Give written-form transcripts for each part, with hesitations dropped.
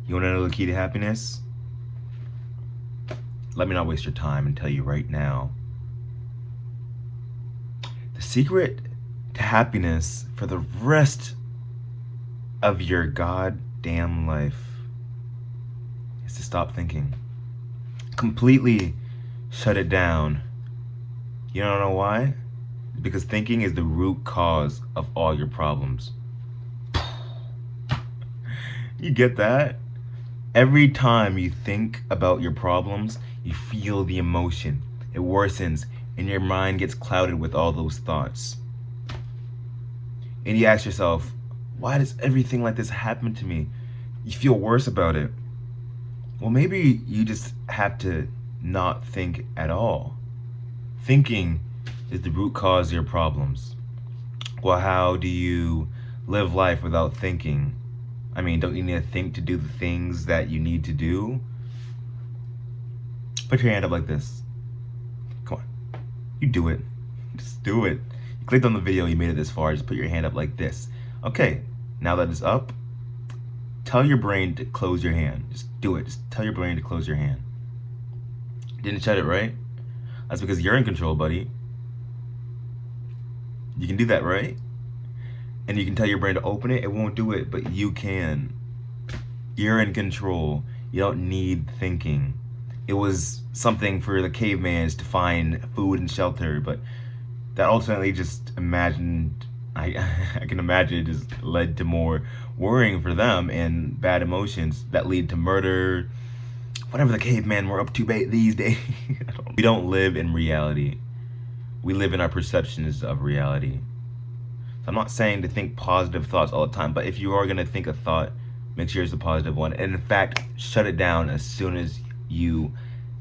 You want to know the key to happiness? Let me not waste your time and tell you right now. The secret to happiness for the rest of your goddamn life is to stop thinking. Completely shut it down. You don't know why? Because thinking is the root cause of all your problems. You get that? Every time you think about your problems, you feel the emotion. It worsens, and your mind gets clouded with all those thoughts. And you ask yourself, why does everything like this happen to me? You feel worse about it. Well, maybe you just have to not think at all. Thinking is the root cause of your problems. Well, how do you live life without thinking? I mean, don't you need to think to do the things that you need to do? Put your hand up like this. Come on. You do it. Just do it. You clicked on the video, you made it this far, just put your hand up like this. Okay, now that it's up, tell your brain to close your hand. Just do it. Just tell your brain to close your hand. Didn't shut it, right? That's because you're in control, buddy. You can do that, right? And you can tell your brain to open it, it won't do it, but you can. You're in control. You don't need thinking. It was something for the cavemans to find food and shelter, but that ultimately just imagined, I can imagine it just led to more worrying for them and bad emotions that lead to murder, whatever the cavemen were up to these days. We don't live in reality. We live in our perceptions of reality. I'm not saying to think positive thoughts all the time, but if you are going to think a thought, make sure it's a positive one. And in fact, shut it down as soon as you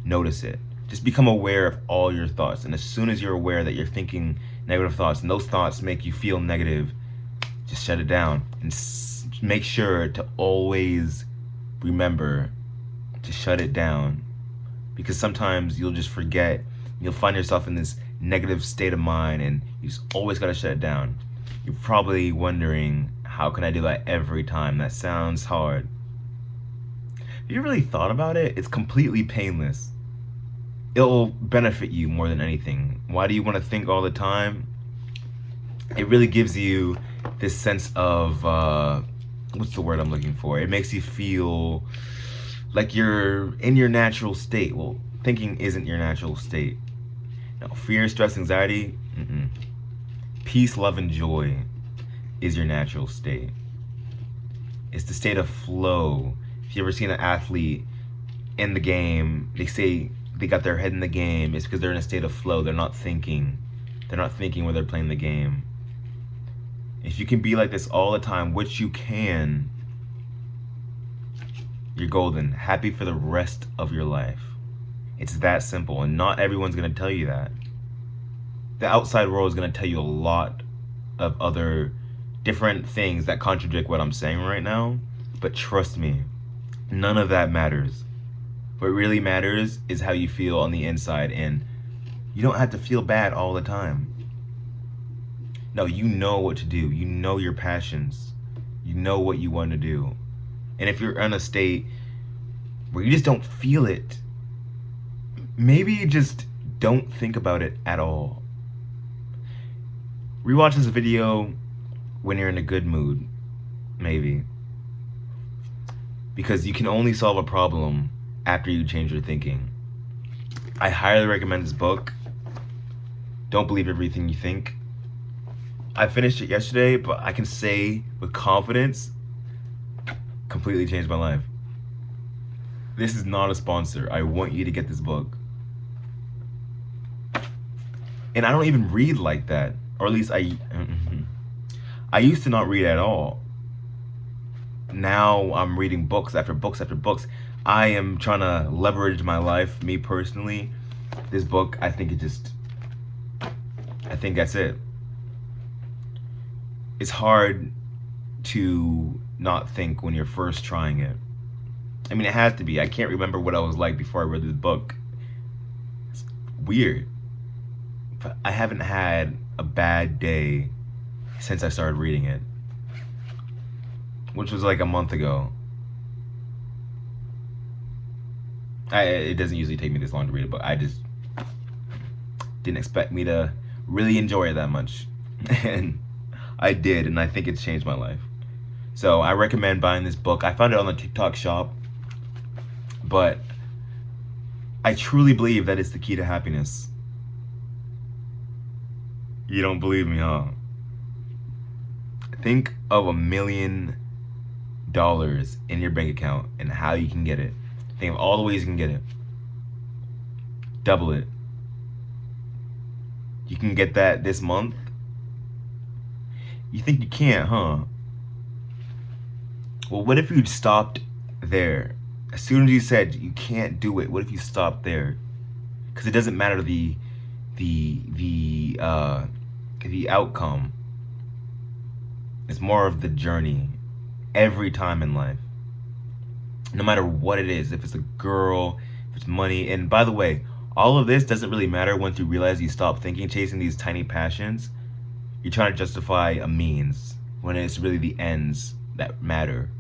notice it. Just become aware of all your thoughts. And as soon as you're aware that you're thinking negative thoughts and those thoughts make you feel negative, just shut it down. And make sure to always remember to shut it down. Because sometimes you'll just forget. You'll find yourself in this negative state of mind and you just always got to shut it down. You're probably wondering, how can I do that every time? That sounds hard. Have you really thought about it? It's completely painless. It'll benefit you more than anything. Why do you want to think all the time? It really gives you this sense of, what's the word I'm looking for? It makes you feel like you're in your natural state. Well, thinking isn't your natural state. No, fear, stress, anxiety, peace, love, and joy is your natural state. It's the state of flow. If you ever seen an athlete in the game, they say they got their head in the game. It's because they're in a state of flow. They're not thinking. They're not thinking when they're playing the game. If you can be like this all the time, which you can, you're golden. Happy for the rest of your life. It's that simple, and not everyone's gonna tell you that. The outside world is going to tell you a lot of other different things that contradict what I'm saying right now. But trust me, none of that matters. What really matters is how you feel on the inside. And you don't have to feel bad all the time. No, you know what to do. You know your passions. You know what you want to do. And if you're in a state where you just don't feel it, maybe just don't think about it at all. Rewatch this video when you're in a good mood, maybe. Because you can only solve a problem after you change your thinking. I highly recommend this book. Don't believe everything you think. I finished it yesterday, but I can say with confidence, completely changed my life. This is not a sponsor. I want you to get this book. And I don't even read like that. Or at least I used to not read at all. Now I'm reading books after books after books. I am trying to leverage my life, me personally. This book, I think that's it. It's hard to not think when you're first trying it. I mean, it has to be. I can't remember what I was like before I read this book. It's weird. But I haven't had a bad day since I started reading it, which was like a month ago. It doesn't usually take me this long to read a book. I just didn't expect me to really enjoy it that much. And I did, and I think it's changed my life. So I recommend buying this book. I found it on the TikTok shop, but I truly believe that it's the key to happiness. You don't believe me, huh? Think of $1 million in your bank account and how you can get it. Think of all the ways you can get it. Double it. You can get that this month. You think you can't, huh? Well, what if you stopped there? As soon as you said you can't do it, what if you stopped there? Because it doesn't matter the outcome. It's more of the journey every time in life. No matter what it is, if it's a girl, if it's money. And by the way, all of this doesn't really matter once you realize you stop thinking, chasing these tiny passions. You're trying to justify a means when it's really the ends that matter.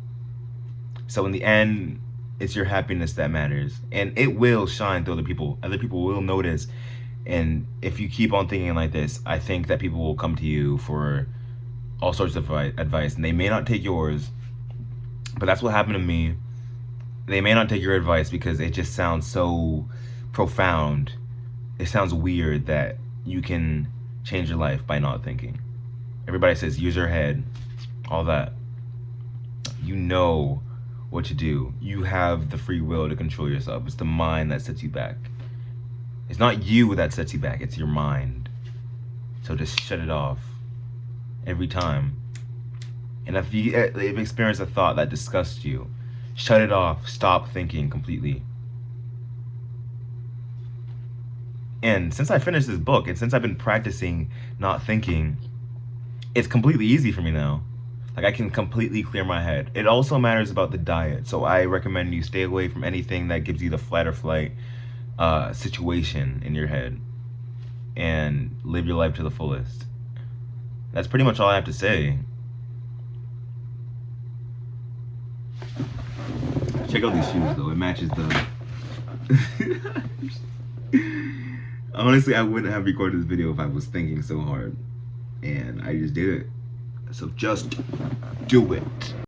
So in the end, it's your happiness that matters. And it will shine to other people. Other people will notice. And if you keep on thinking like this, I think that people will come to you for all sorts of advice. And they may not take yours, but that's what happened to me. They may not take your advice because it just sounds so profound. It sounds weird that you can change your life by not thinking. Everybody says use your head, all that. You know what to do. You have the free will to control yourself. It's the mind that sets you back. It's not you that sets you back, it's your mind. So just shut it off every time. And if you experience a thought that disgusts you, shut it off. Stop thinking completely. And since I finished this book, and since I've been practicing not thinking, it's completely easy for me now. Like, I can completely clear my head. It also matters about the diet. So I recommend you stay away from anything that gives you the fight or flight situation in your head. And live your life to the fullest. That's pretty much all I have to say. Check out these shoes though, it matches the... Honestly, I wouldn't have recorded this video if I was thinking so hard. And I just did it. So just do it.